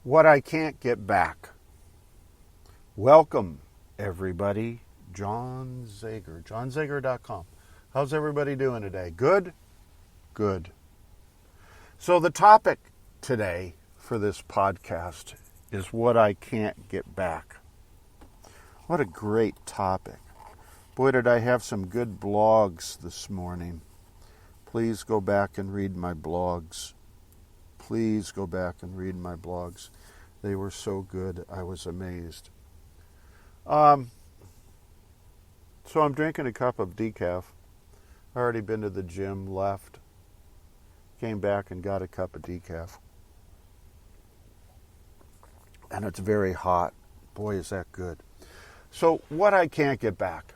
What I can't get back. Welcome, everybody. John Zager, johnzager.com. How's everybody doing today? Good? Good. So the topic today for this podcast is what I can't get back. What a great topic. Boy, did I have some good blogs this morning. Please go back and read my blogs. Please go back and read my blogs. They were so good, I was amazed. So I'm drinking a cup of decaf. I already been to the gym, left, came back and got a cup of decaf. And it's very hot. Boy, is that good. So what I can't get back.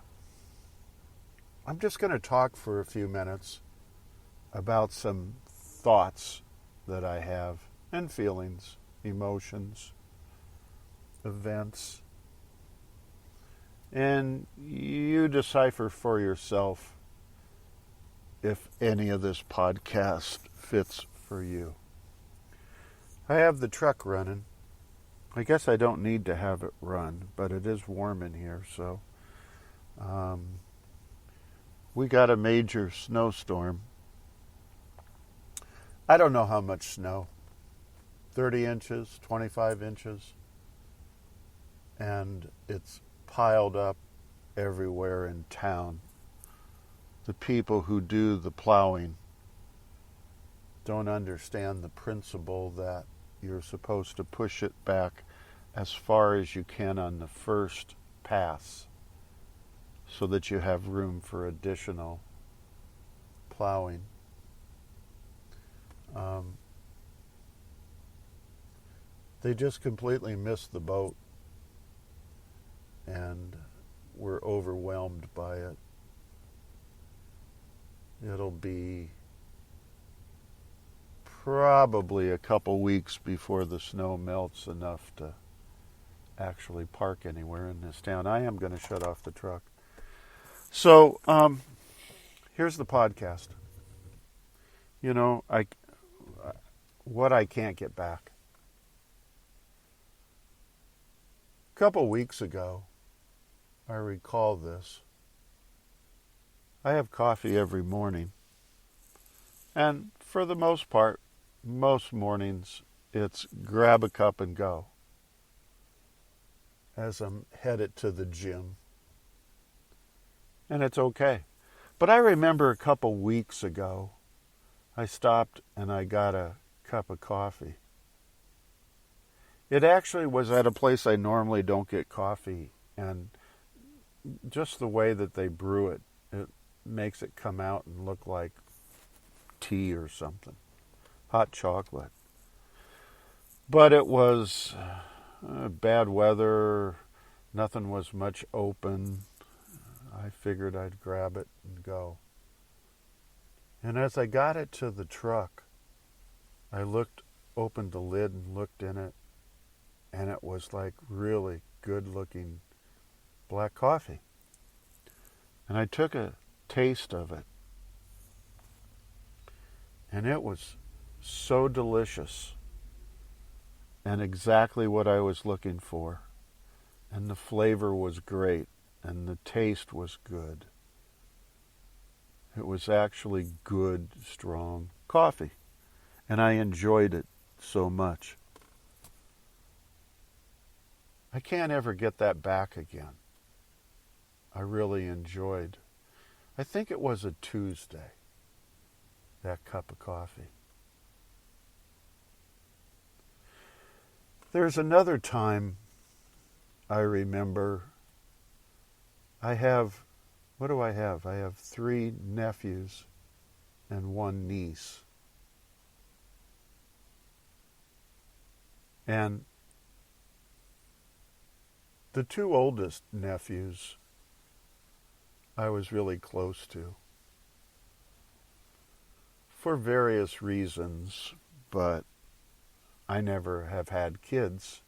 I'm just going to talk for a few minutes about some thoughts that I have and feelings, emotions, events. And you decipher for yourself if any of this podcast fits for you. I have the truck running. I guess I don't need to have it run, but it is warm in here, so we got a major snowstorm. I don't know how much snow. 30 inches, 25 inches. And it's piled up everywhere in town. The people who do the plowing don't understand the principle that you're supposed to push it back as far as you can on the first pass so that you have room for additional plowing. They just completely missed the boat and were overwhelmed by it. It'll be probably a couple weeks before the snow melts enough to actually park anywhere in this town. I am going to shut off the truck. So, here's the podcast. You know, what I can't get back. A couple weeks ago, I recall this. I have coffee every morning. And for the most part, most mornings, it's grab a cup and go as I'm headed to the gym. And it's okay. But I remember a couple weeks ago, I stopped and I got a cup of coffee. It actually was at a place I normally don't get coffee, and just the way that they brew it, it makes it come out and look like tea or something. Hot chocolate. But it was bad weather, nothing was much open. I figured I'd grab it and go. And as I got it to the truck, I opened the lid and looked in it, and it was like really good-looking black coffee. And I took a taste of it, and it was so delicious and exactly what I was looking for. And the flavor was great, and the taste was good. It was actually good, strong coffee, and I enjoyed it so much. I can't ever get that back again. I really enjoyed. I think it was a Tuesday, that cup of coffee. There's another time I remember. What do I have? I have 3 nephews and 1 niece. And the 2 oldest nephews I was really close to for various reasons, but I never have had kids.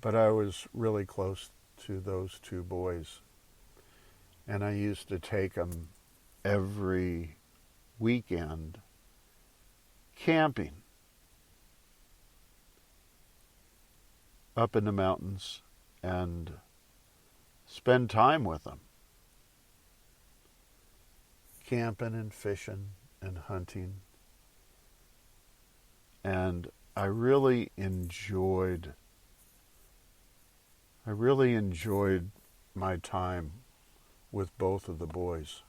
But I was really close to those 2 boys. And I used to take them every weekend camping. up in the mountains and spend time with them, camping and fishing and hunting. And I really enjoyed my time with both of the boys.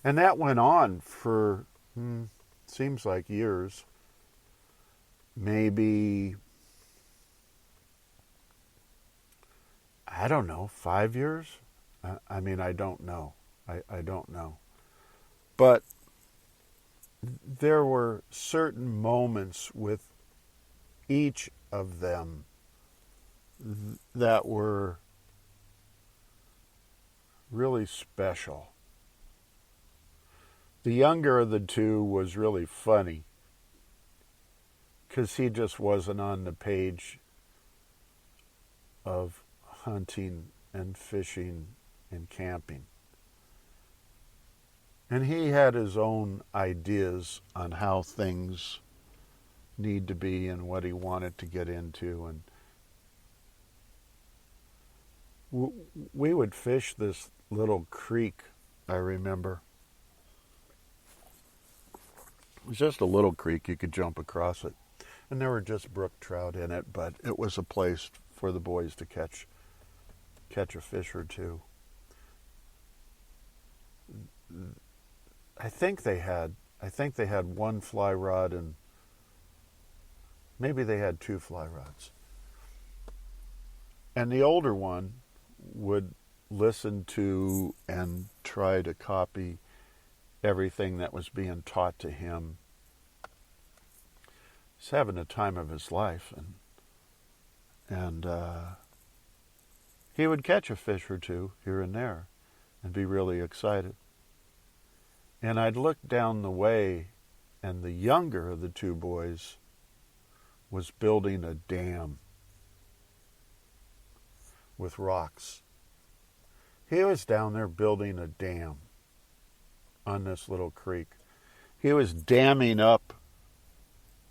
And that went on for, seems like years. Maybe, I don't know, 5 years? I mean, I don't know. I don't know. But there were certain moments with each of them that were really special. The younger of the two was really funny because he just wasn't on the page of hunting and fishing and camping. And he had his own ideas on how things need to be and what he wanted to get into. And we would fish this little creek, I remember. It was just a little creek. You could jump across it. And there were just brook trout in it, but it was a place for the boys to catch a fish or two. I think they had one fly rod, and maybe they had 2 fly rods. And the older one would listen to and try to copy everything that was being taught to him. He's having the time of his life, and he would catch a fish or two here and there and be really excited. And I'd look down the way, and the younger of the 2 boys was building a dam with rocks. He was down there building a dam on this little creek. He was damming up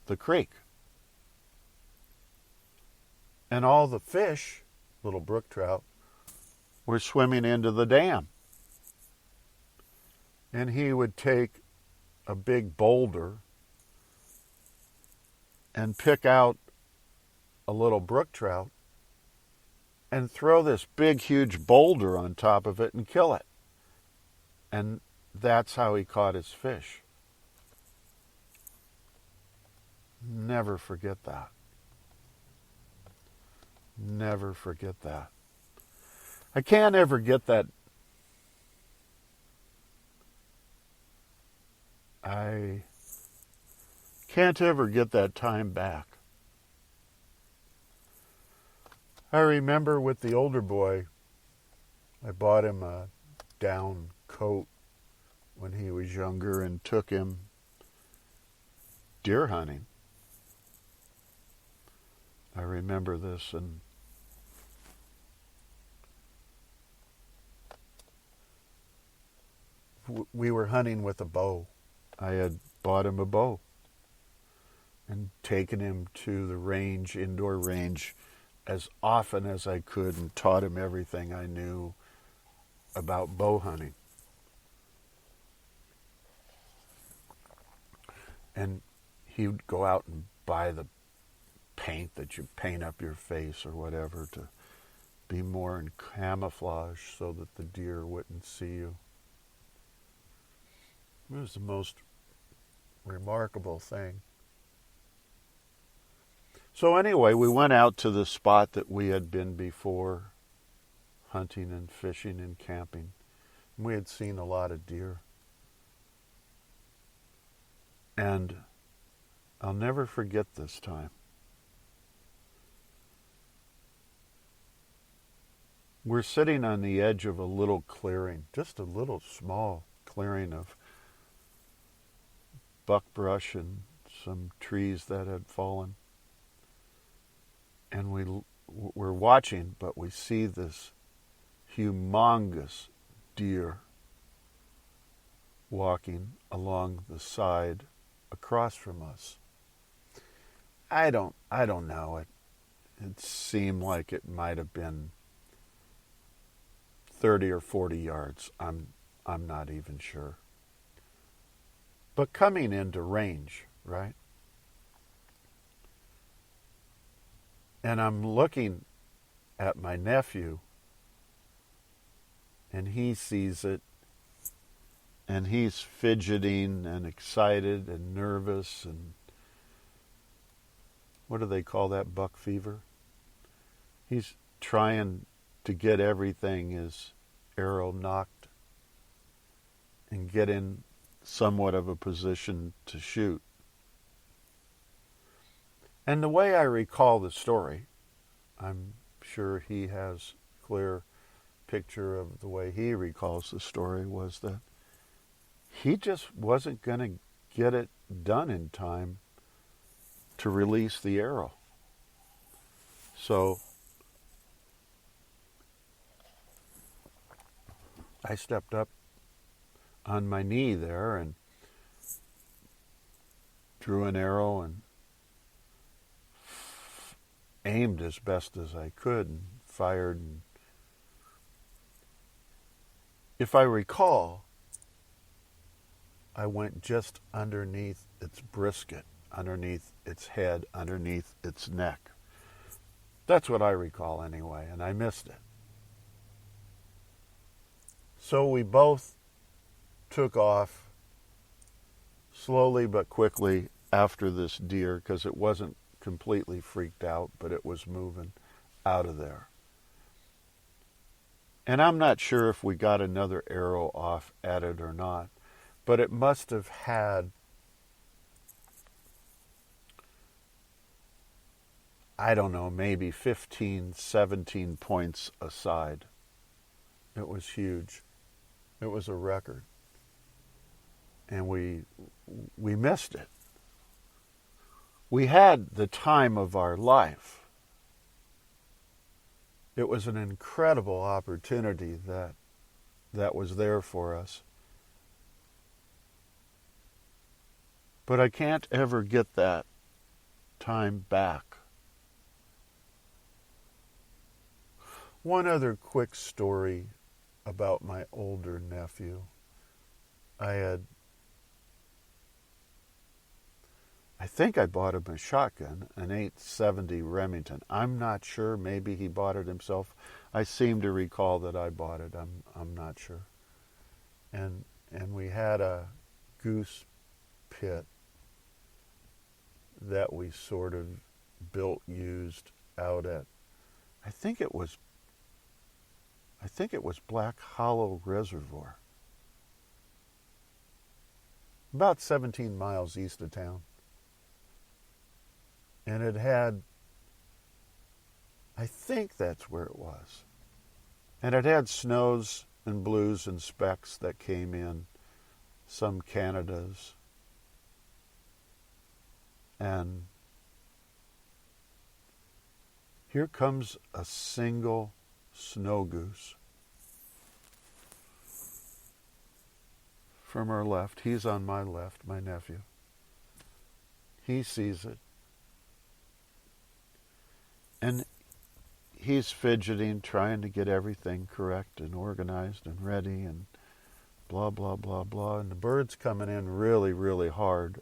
the creek. And all the fish, little brook trout, were swimming into the dam. And he would take a big boulder and pick out a little brook trout and throw this big, huge boulder on top of it and kill it. And that's how he caught his fish. Never forget that. Never forget that. I can't ever get that. I can't ever get that time back. I remember with the older boy, I bought him a down coat when he was younger and took him deer hunting. I remember this, and we were hunting with a bow. I had bought him a bow and taken him to the range, indoor range, as often as I could and taught him everything I knew about bow hunting. And he would go out and buy the paint that you paint up your face or whatever to be more in camouflage so that the deer wouldn't see you. It was the most remarkable thing. So anyway, we went out to the spot that we had been before, hunting and fishing and camping. We had seen a lot of deer. And I'll never forget this time. We're sitting on the edge of a little clearing, just a little small clearing of buckbrush and some trees that had fallen. And we're watching, but we see this humongous deer walking along the side across from us. I don't know it. It seemed like it might have been 30 or 40 yards. I'm not even sure. But coming into range, right? And I'm looking at my nephew, and he sees it, and he's fidgeting and excited and nervous, and what do they call that, buck fever? He's trying to get everything, his arrow knocked, and get in somewhat of a position to shoot. And the way I recall the story, I'm sure he has a clear picture of the way he recalls the story, was that he just wasn't going to get it done in time to release the arrow. So I stepped up on my knee there and drew an arrow and aimed as best as I could and fired. And if I recall, I went just underneath its brisket, underneath its head, underneath its neck. That's what I recall anyway, and I missed it. So we both took off slowly but quickly after this deer, because it wasn't completely freaked out, but it was moving out of there. And I'm not sure if we got another arrow off at it or not, but it must have had, I don't know, maybe 15, 17 points aside. It was huge. It was a record. And we missed it. We had the time of our life. It was an incredible opportunity that was there for us. But I can't ever get that time back. One other quick story about my older nephew. I think I bought him a shotgun, an 870 Remington. I'm not sure. Maybe he bought it himself. I seem to recall that I bought it. I'm not sure. And we had a goose pit that we sort of used out at, I think it was Black Hollow Reservoir, about 17 miles east of town. And it had, I think that's where it was. And it had snows and blues and specks that came in, some Canadas. And here comes a single snow goose from our left. He's on my left, my nephew. He sees it. And he's fidgeting, trying to get everything correct and organized and ready and blah, blah, blah, blah. And the bird's coming in really, really hard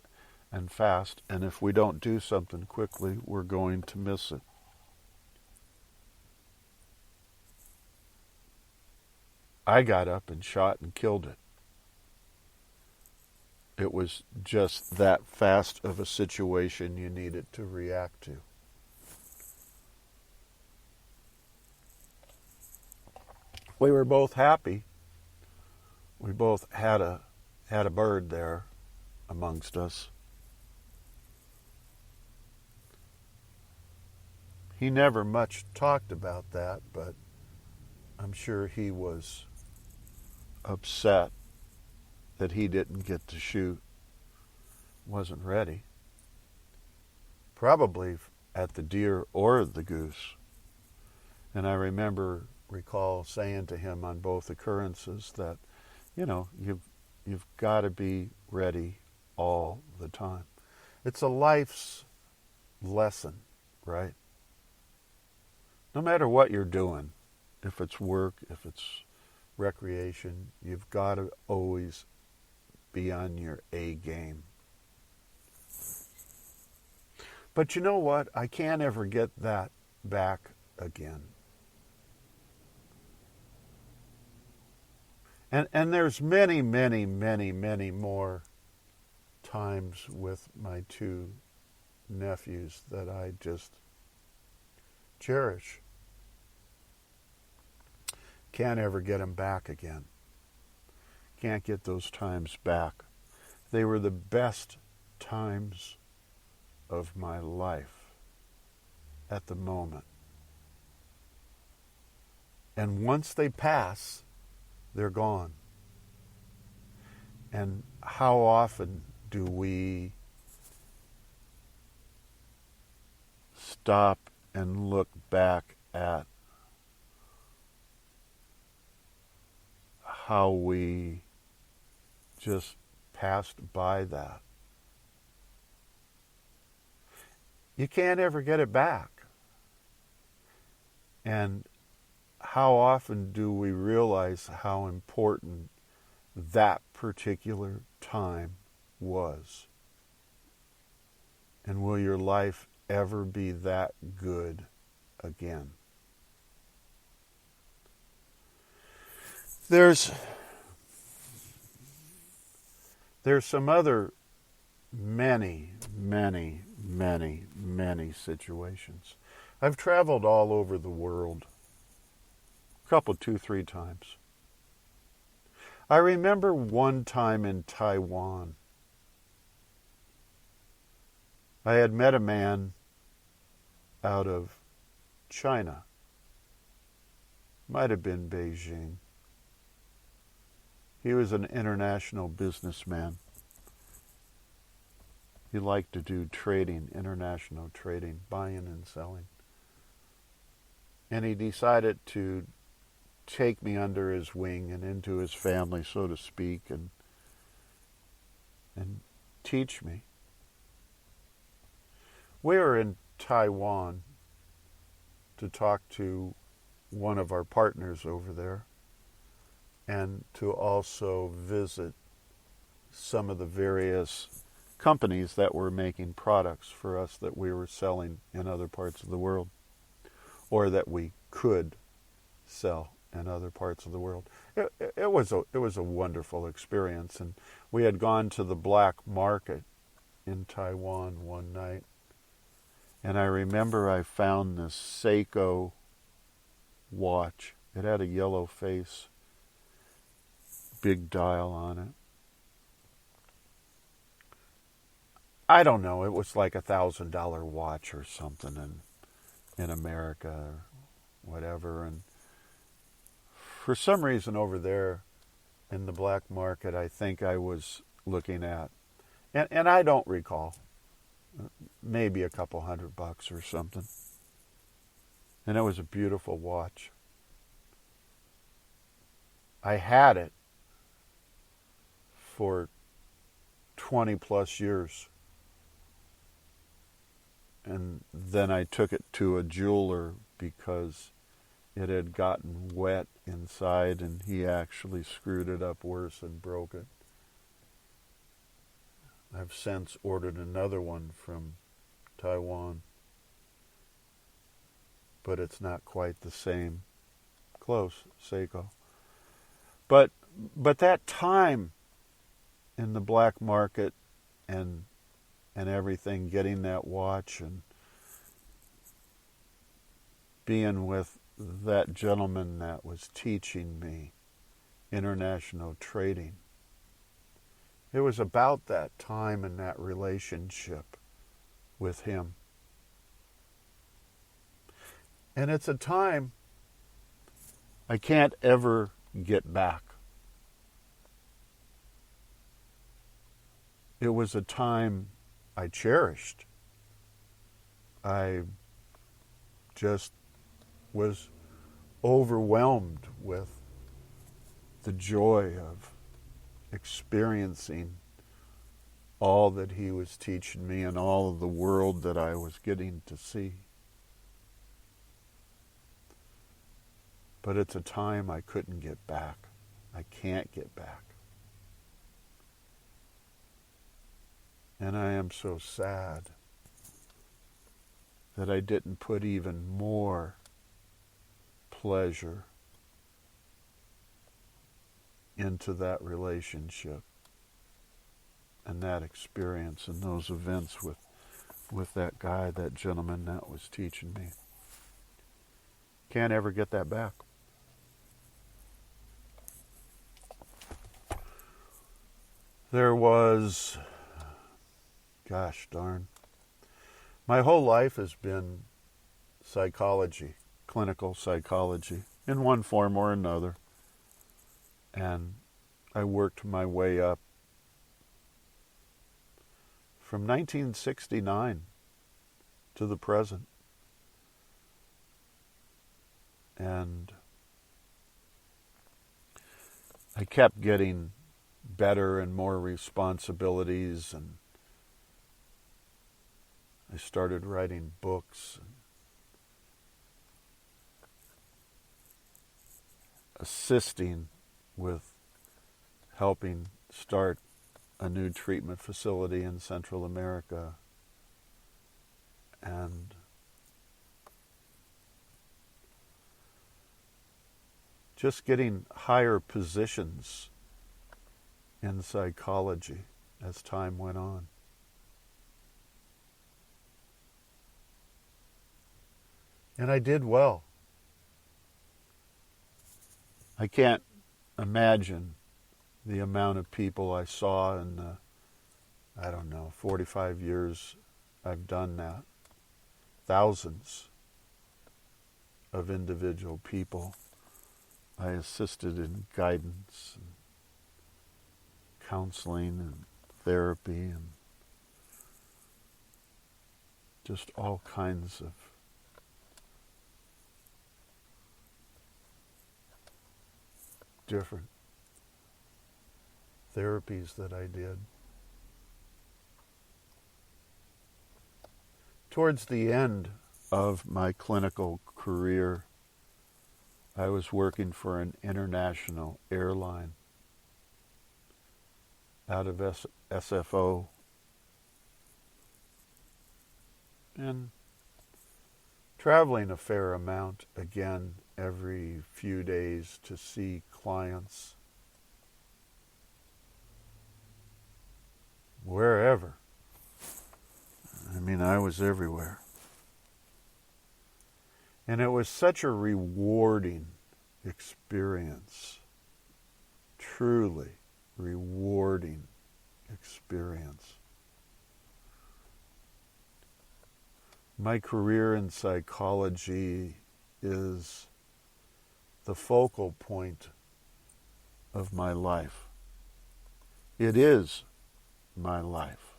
and fast. And if we don't do something quickly, we're going to miss it. I got up and shot and killed it. It was just that fast of a situation you needed to react to. We were both happy. We both had a bird there amongst us. He never much talked about that, but I'm sure he was upset that he didn't get to shoot, wasn't ready. Probably at the deer or the goose. And I recall saying to him on both occurrences that, you've got to be ready all the time. It's a life's lesson, right? No matter what you're doing, if it's work, if it's recreation, you've got to always be on your A game. But you know what? I can't ever get that back again. And there's many, many, many, many more times with my two nephews that I just cherish. Can't ever get them back again. Can't get those times back. They were the best times of my life at the moment. And once they pass, they're gone. And how often do we stop and look back at how we just passed by that? You can't ever get it back. And how often do we realize how important that particular time was? And will your life ever be that good again? There's some other many, many, many, many situations. I've traveled all over the world, a couple, 2, 3 times. I remember one time in Taiwan. I had met a man out of China. Might have been Beijing. He was an international businessman. He liked to do trading, international trading, buying and selling. And he decided to take me under his wing and into his family, so to speak, and teach me. We were in Taiwan to talk to one of our partners over there and to also visit some of the various companies that were making products for us that we were selling in other parts of the world, or that we could sell in other parts of the world. It was a wonderful experience, and we had gone to the black market in Taiwan one night, and I remember I found this Seiko watch. It had a yellow face, big dial on it. I don't know, it was like $1,000 watch or something in America or whatever. And for some reason over there in the black market, I think I was looking at, and I don't recall, maybe a couple $100 or something. And it was a beautiful watch. I had it for 20 plus years. And then I took it to a jeweler because it had gotten wet inside, and he actually screwed it up worse and broke it. I've since ordered another one from Taiwan, but it's not quite the same. Close, Seiko. But that time in the black market and everything, getting that watch and being with that gentleman that was teaching me international trading. It was about that time and that relationship with him. And it's a time I can't ever get back. It was a time I cherished. I just was overwhelmed with the joy of experiencing all that he was teaching me and all of the world that I was getting to see. But it's a time I couldn't get back. I can't get back. And I am so sad that I didn't put even more pleasure into that relationship and that experience and those events with that guy, that gentleman that was teaching me. Can't ever get that back. There was, gosh darn, my whole life has been psychology, clinical psychology, in one form or another. And I worked my way up from 1969 to the present. And I kept getting better and more responsibilities, and I started writing books and assisting with helping start a new treatment facility in Central America, and just getting higher positions in psychology as time went on. And I did well. I can't imagine the amount of people I saw in the, 45 years I've done that. Thousands of individual people I assisted in guidance and counseling and therapy and just all kinds of different therapies that I did. Towards the end of my clinical career, I was working for an international airline out of SFO, and traveling a fair amount, again, every few days to see clients wherever. I was everywhere. And it was such a rewarding experience, truly rewarding experience. My career in psychology is the focal point of my life. It is my life.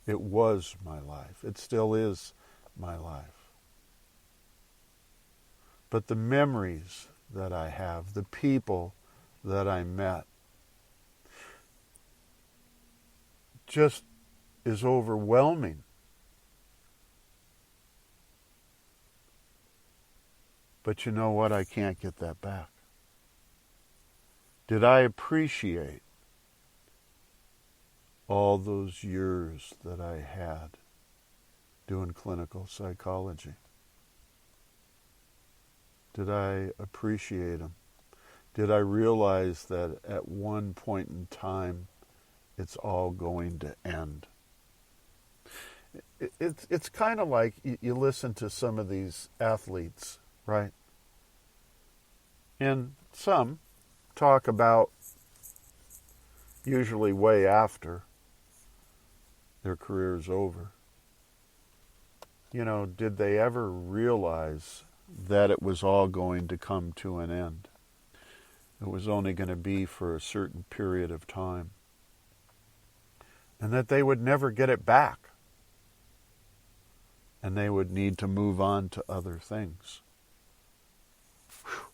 It was my life. It still is my life. But the memories that I have, the people that I met, just is overwhelming. But you know what? I can't get that back. Did I appreciate all those years that I had doing clinical psychology? Did I appreciate them? Did I realize that at one point in time, it's all going to end? It's kind of like you listen to some of these athletes, right? And some talk about, usually way after their career is over, did they ever realize that it was all going to come to an end? It was only going to be for a certain period of time, and that they would never get it back, and they would need to move on to other things. Whew.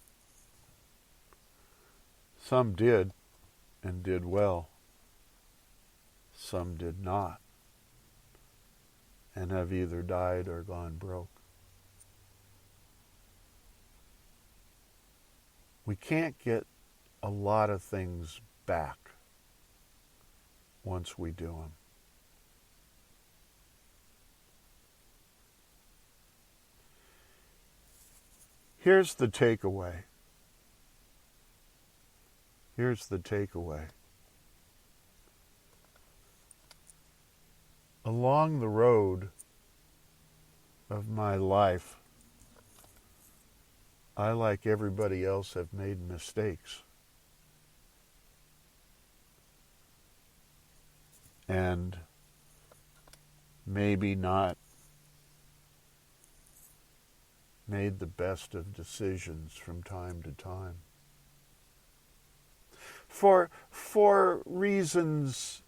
Some did, and did well. Some did not, and have either died or gone broke. We can't get a lot of things back once we do them. Here's the takeaway. Here's the takeaway. Along the road of my life, I, like everybody else, have made mistakes. And maybe not made the best of decisions from time to time. For reasons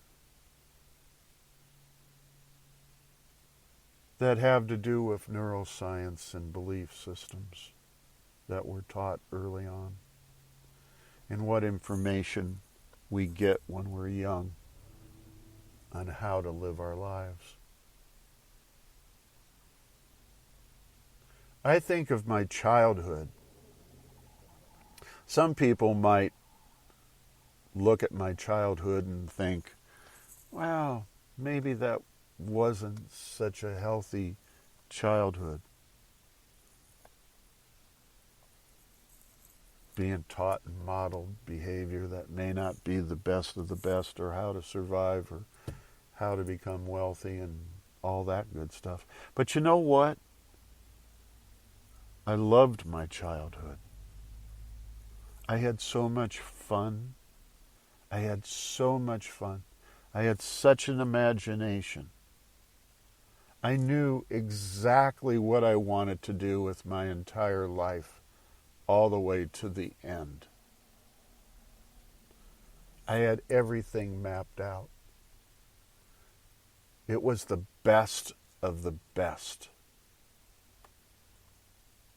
that have to do with neuroscience and belief systems that were taught early on, and what information we get when we're young on how to live our lives. I think of my childhood. Some people might look at my childhood and think, wow, maybe that wasn't such a healthy childhood. Being taught and modeled behavior that may not be the best of the best, or how to survive, or how to become wealthy, and all that good stuff. But you know what? I loved my childhood. I had so much fun. I had so much fun. I had such an imagination. I knew exactly what I wanted to do with my entire life, all the way to the end. I had everything mapped out. It was the best of the best.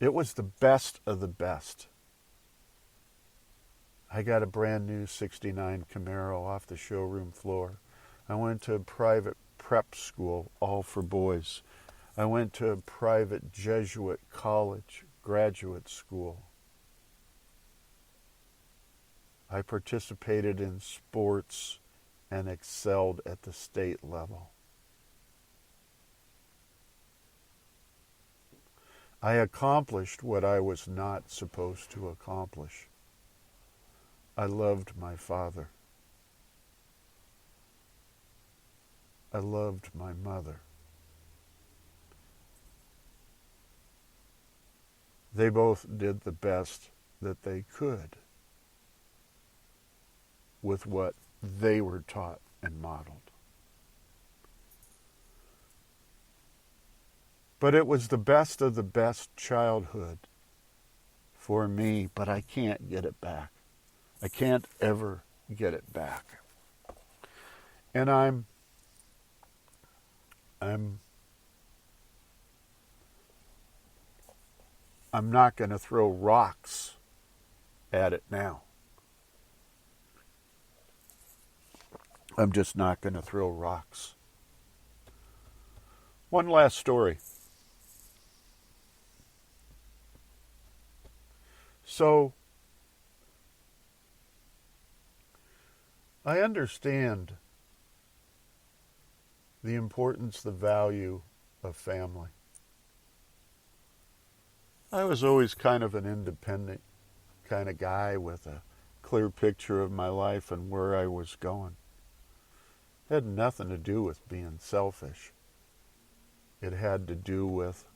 It was the best of the best. I got a brand new 69 Camaro off the showroom floor. I went to a private prep school, all for boys. I went to a private Jesuit college, graduate school. I participated in sports and excelled at the state level. I accomplished what I was not supposed to accomplish. I loved my father. I loved my mother. They both did the best that they could with what they were taught and modeled. But it was the best of the best childhood for me, but I can't get it back. I can't ever get it back. And I'm not going to throw rocks at it now. I'm just not going to throw rocks. One last story. So, I understand the importance, the value of family. I was always kind of an independent kind of guy with a clear picture of my life and where I was going. It had nothing to do with being selfish. It had to do with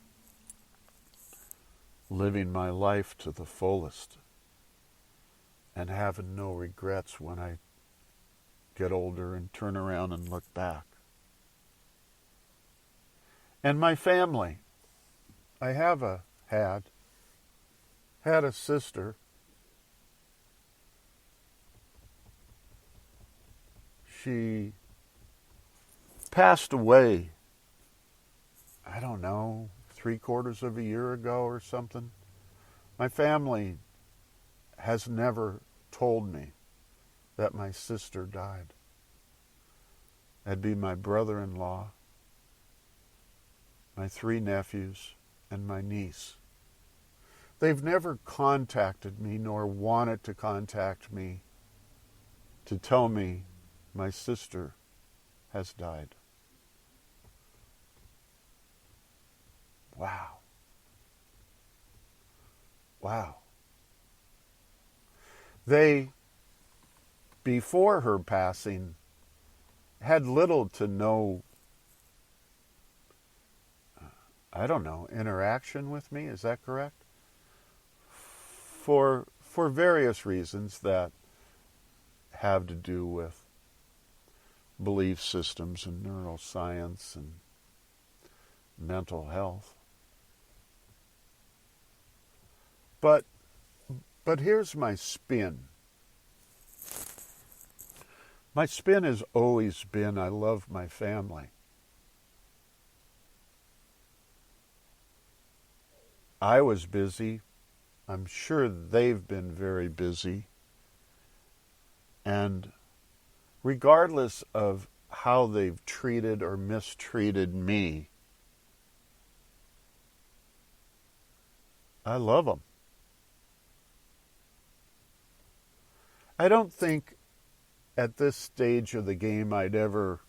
living my life to the fullest and having no regrets when I get older and turn around and look back. And my family. I had a sister. She passed away, I don't know, 3/4 of a year ago or something. My family has never told me that my sister died. That'd be my brother-in-law, my 3 nephews, and my niece. they've never contacted me nor wanted to contact me to tell me my sister has died. Wow. Wow. They, before her passing, had little to no, interaction with me. Is that correct? For various reasons that have to do with belief systems and neuroscience and mental health. But here's my spin. My spin has always been, I love my family. I was busy. I'm sure they've been very busy. And regardless of how they've treated or mistreated me, I love them. I don't think at this stage of the game I'd ever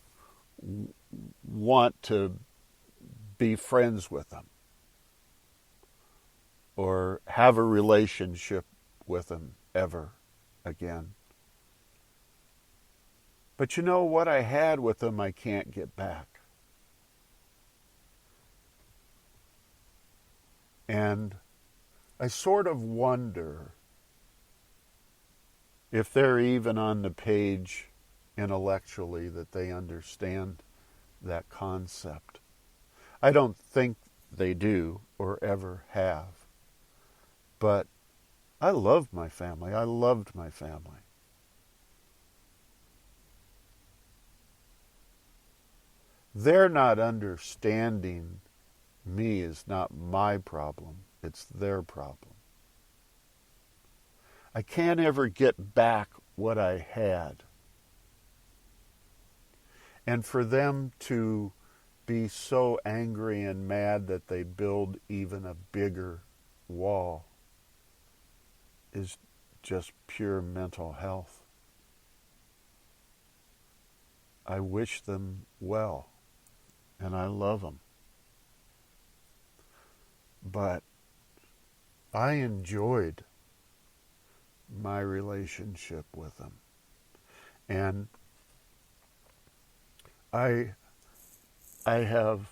want to be friends with them or have a relationship with them ever again. But you know what I had with them I can't get back. And I sort of wonder if they're even on the page intellectually that they understand that concept. I don't think they do or ever have. But I love my family. I loved my family. They're not understanding me is not my problem. It's their problem. I can't ever get back what I had. And for them to be so angry and mad that they build even a bigger wall is just pure mental health. I wish them well, and I love them. But I enjoyed my relationship with them. And I have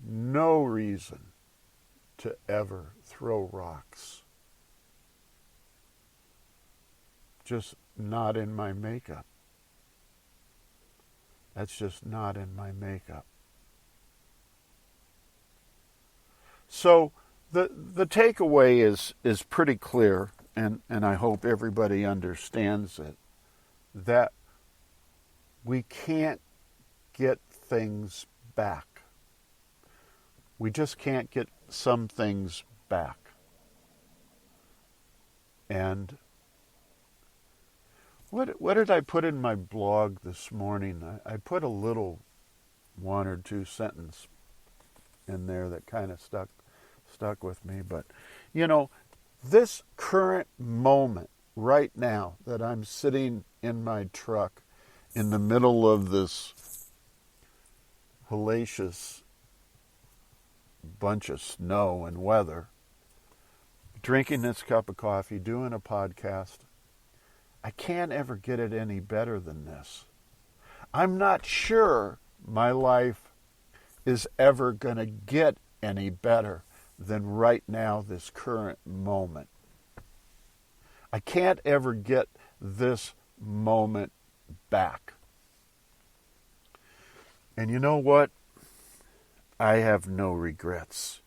no reason to ever throw rocks. Just not in my makeup. That's just not in my makeup. So the takeaway is pretty clear, and I hope everybody understands it, that we can't get things back. We just can't get some things back. And what did I put in my blog this morning? I put a little one or two sentence in there that kind of stuck with me. But, you know, this current moment right now that I'm sitting in my truck in the middle of this hellacious bunch of snow and weather, drinking this cup of coffee, doing a podcast, I can't ever get it any better than this. I'm not sure my life is ever going to get any better than right now, this current moment. I can't ever get this moment back. And you know what? I have no regrets.